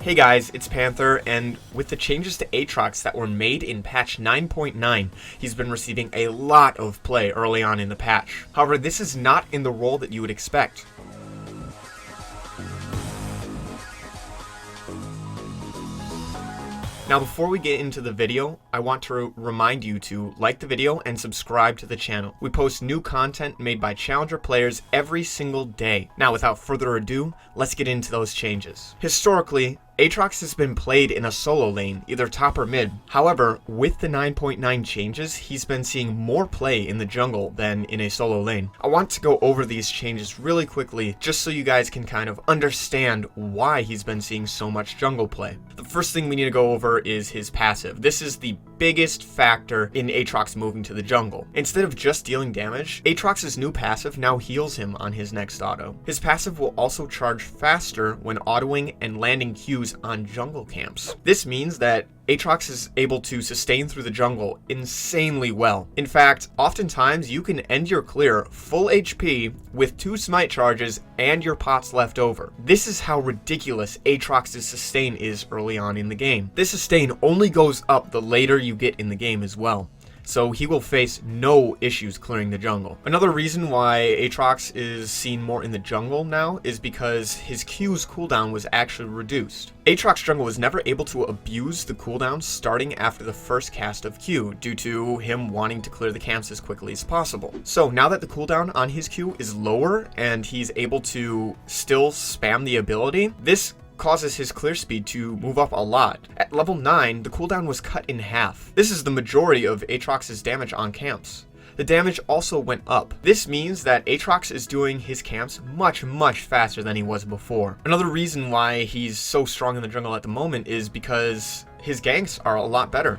Hey guys, it's Panther, and with the changes to Aatrox that were made in patch 9.9, he's been receiving a lot of play early on in the patch. However, this is not in the role that you would expect. Now before we get into the video, I want to remind you to like the video and subscribe to the channel. We post new content made by challenger players every single day. Now without further ado, let's get into those changes. Historically, Aatrox has been played in a solo lane, either top or mid. However, with the 9.9 changes, he's been seeing more play in the jungle than in a solo lane. I want to go over these changes really quickly, just so you guys can kind of understand why he's been seeing so much jungle play. The first thing we need to go over is his passive. This is the biggest factor in Aatrox moving to the jungle. Instead of just dealing damage, Aatrox's new passive now heals him on his next auto. His passive will also charge faster when autoing and landing Qs on jungle camps. This means that Aatrox is able to sustain through the jungle insanely well. In fact, oftentimes you can end your clear full HP with 2 smite charges and your pots left over. This is how ridiculous Aatrox's sustain is early on in the game. This sustain only goes up the later you get in the game as well, so he will face no issues clearing the jungle. Another reason why Aatrox is seen more in the jungle now is because his Q's cooldown was actually reduced. Aatrox jungle was never able to abuse the cooldown starting after the first cast of Q due to him wanting to clear the camps as quickly as possible. So now that the cooldown on his Q is lower and he's able to still spam the ability, this causes his clear speed to move up a lot. At level 9, the cooldown was cut in half. This is the majority of Aatrox's damage on camps. The damage also went up. This means that Aatrox is doing his camps much faster than he was before. Another reason why he's so strong in the jungle at the moment is because his ganks are a lot better.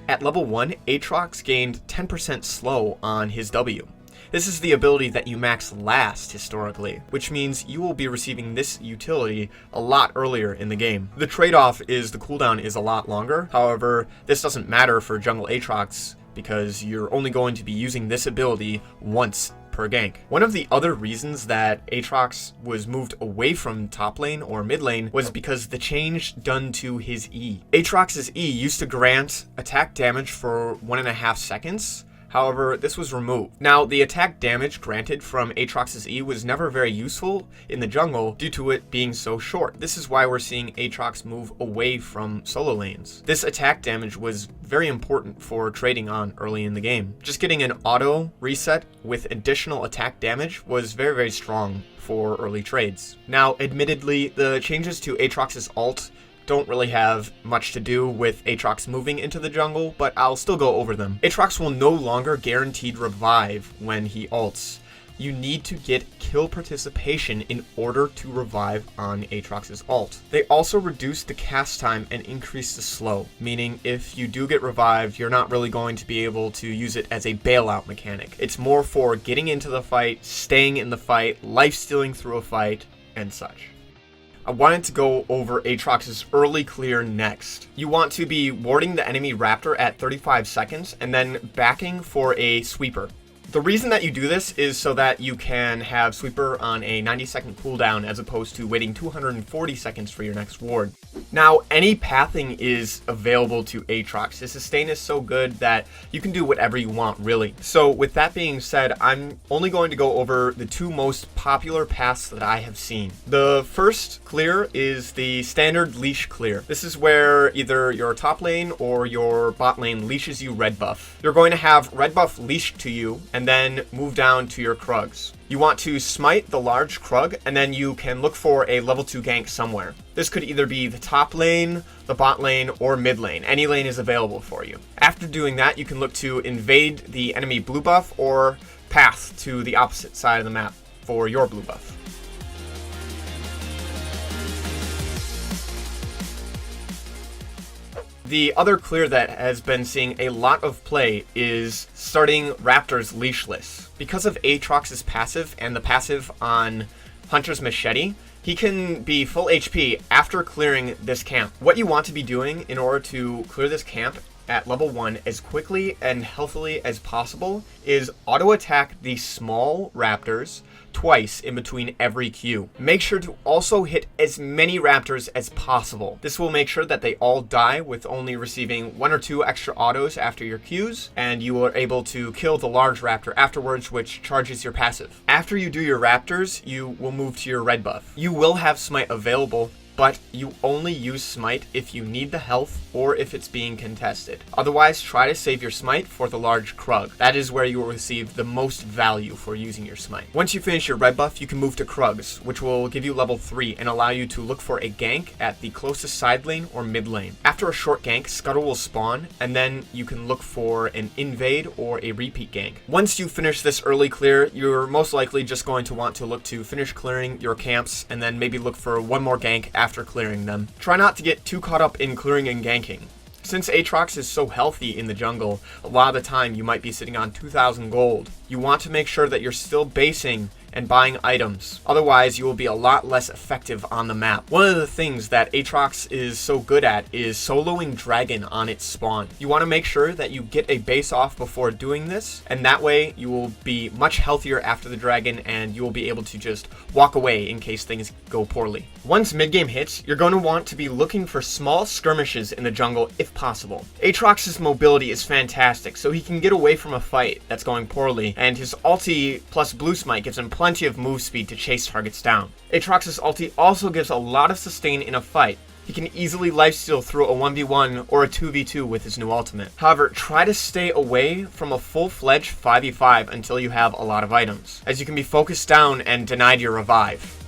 At level 1, Aatrox gained 10% slow on his W. This is the ability that you max last historically, which means you will be receiving this utility a lot earlier in the game. The trade-off is the cooldown is a lot longer. However, this doesn't matter for jungle Aatrox because you're only going to be using this ability once per gank. One of the other reasons that Aatrox was moved away from top lane or mid lane was because the change done to his E. Aatrox's E used to grant attack damage for 1.5 seconds. However, this was removed. Now, the attack damage granted from Aatrox's E was never very useful in the jungle due to it being so short. This is why we're seeing Aatrox move away from solo lanes. This attack damage was very important for trading on early in the game. Just getting an auto reset with additional attack damage was very strong for early trades. Now, admittedly, the changes to Aatrox's ult don't really have much to do with Aatrox moving into the jungle, but I'll still go over them. Aatrox will no longer guaranteed revive when he ults. You need to get kill participation in order to revive on Aatrox's ult. They also reduce the cast time and increase the slow, meaning if you do get revived, you're not really going to be able to use it as a bailout mechanic. It's more for getting into the fight, staying in the fight, life-stealing through a fight, and such. I wanted to go over Aatrox's early clear next. You want to be warding the enemy raptor at 35 seconds and then backing for a sweeper. The reason that you do this is so that you can have sweeper on a 90-second cooldown as opposed to waiting 240 seconds for your next ward. Now, any pathing is available to Aatrox. His sustain is so good that you can do whatever you want, really. So with that being said, I'm only going to go over the 2 most popular paths that I have seen. The first clear is the standard leash clear. This is where either your top lane or your bot lane leashes you red buff. You're going to have red buff leashed to you and then move down to your Krugs. You want to smite the large Krug, and then you can look for a level 2 gank somewhere. This could either be the top lane, the bot lane, or mid lane. Any lane is available for you. After doing that, you can look to invade the enemy blue buff or path to the opposite side of the map for your blue buff. The other clear that has been seeing a lot of play is starting Raptor's Leashless. Because of Aatrox's passive and the passive on Hunter's Machete, he can be full HP after clearing this camp. What you want to be doing in order to clear this camp at level 1 as quickly and healthily as possible is auto attack the small raptors twice in between every Q. Make sure to also hit as many raptors as possible. This will make sure that they all die with only receiving 1 or 2 extra autos after your Qs, and you are able to kill the large raptor afterwards, which charges your passive. After you do your raptors, you will move to your red buff. You will have smite available, but you only use smite if you need the health or if it's being contested. Otherwise, try to save your smite for the large Krug. That is where you will receive the most value for using your smite. Once you finish your red buff, you can move to Krugs, which will give you level 3 and allow you to look for a gank at the closest side lane or mid lane. After a short gank, Scuttle will spawn, and then you can look for an invade or a repeat gank. Once you finish this early clear, you're most likely just going to want to look to finish clearing your camps and then maybe look for one more gank after clearing them. Try not to get too caught up in clearing and ganking. Since Aatrox is so healthy in the jungle, a lot of the time you might be sitting on 2,000 gold. You want to make sure that you're still basing and buying items. Otherwise, you will be a lot less effective on the map. One of the things that Aatrox is so good at is soloing dragon on its spawn. You want to make sure that you get a base off before doing this, and that way you will be much healthier after the dragon and you will be able to just walk away in case things go poorly. Once mid-game hits, you're going to want to be looking for small skirmishes in the jungle if possible. Aatrox's mobility is fantastic, so he can get away from a fight that's going poorly, and his ulti plus blue smite gives him plenty of move speed to chase targets down. Aatrox's ulti also gives a lot of sustain in a fight. He can easily lifesteal through a 1v1 or a 2v2 with his new ultimate. However, try to stay away from a full-fledged 5v5 until you have a lot of items, as you can be focused down and denied your revive.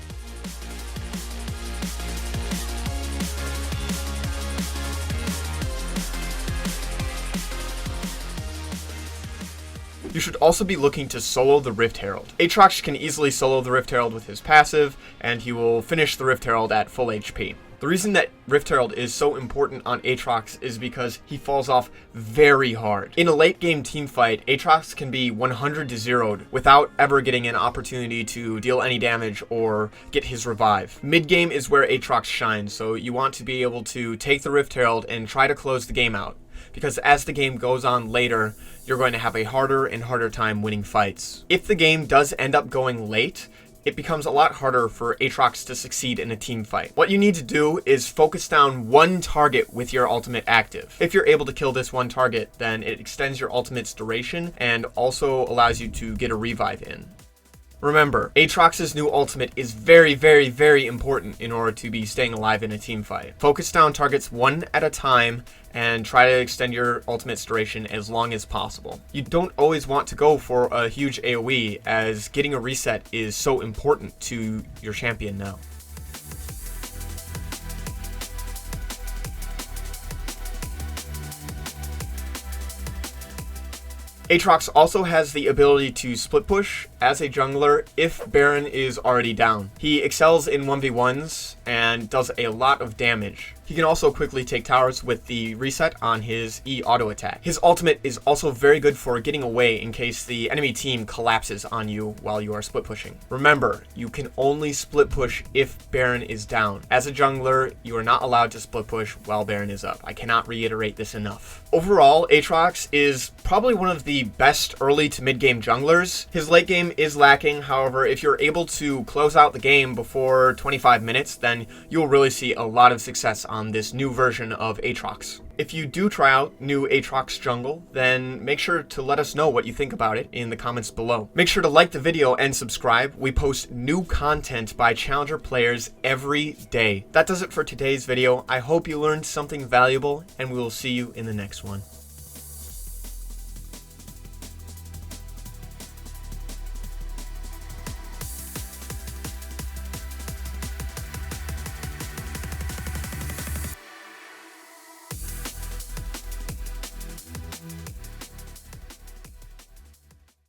You should also be looking to solo the Rift Herald. Aatrox can easily solo the Rift Herald with his passive, and he will finish the Rift Herald at full HP. The reason that Rift Herald is so important on Aatrox is because he falls off very hard. In a late game team fight, Aatrox can be 100 to 0'd without ever getting an opportunity to deal any damage or get his revive. Mid game is where Aatrox shines, so you want to be able to take the Rift Herald and try to close the game out, because as the game goes on later, you're going to have a harder and harder time winning fights. If the game does end up going late, it becomes a lot harder for Aatrox to succeed in a team fight. What you need to do is focus down one target with your ultimate active. If you're able to kill this one target, then it extends your ultimate's duration and also allows you to get a revive in. Remember, Aatrox's new ultimate is very, very, very important in order to be staying alive in a team fight. Focus down targets one at a time and try to extend your ultimate's duration as long as possible. You don't always want to go for a huge AoE, as getting a reset is so important to your champion now. Aatrox also has the ability to split push as a jungler if Baron is already down. He excels in 1v1s and does a lot of damage. He can also quickly take towers with the reset on his E auto attack. His ultimate is also very good for getting away in case the enemy team collapses on you while you are split pushing. Remember, you can only split push if Baron is down. As a jungler, you are not allowed to split push while Baron is up. I cannot reiterate this enough. Overall, Aatrox is probably one of the best early to mid game junglers. His late game is lacking. However, if you're able to close out the game before 25 minutes, then you'll really see a lot of success on this new version of Aatrox. If you do try out new Aatrox jungle, then make sure to let us know what you think about it in the comments below. Make sure to like the video and subscribe. We post new content by Challenger players every day. That does it for today's video. I hope you learned something valuable, and we will see you in the next one.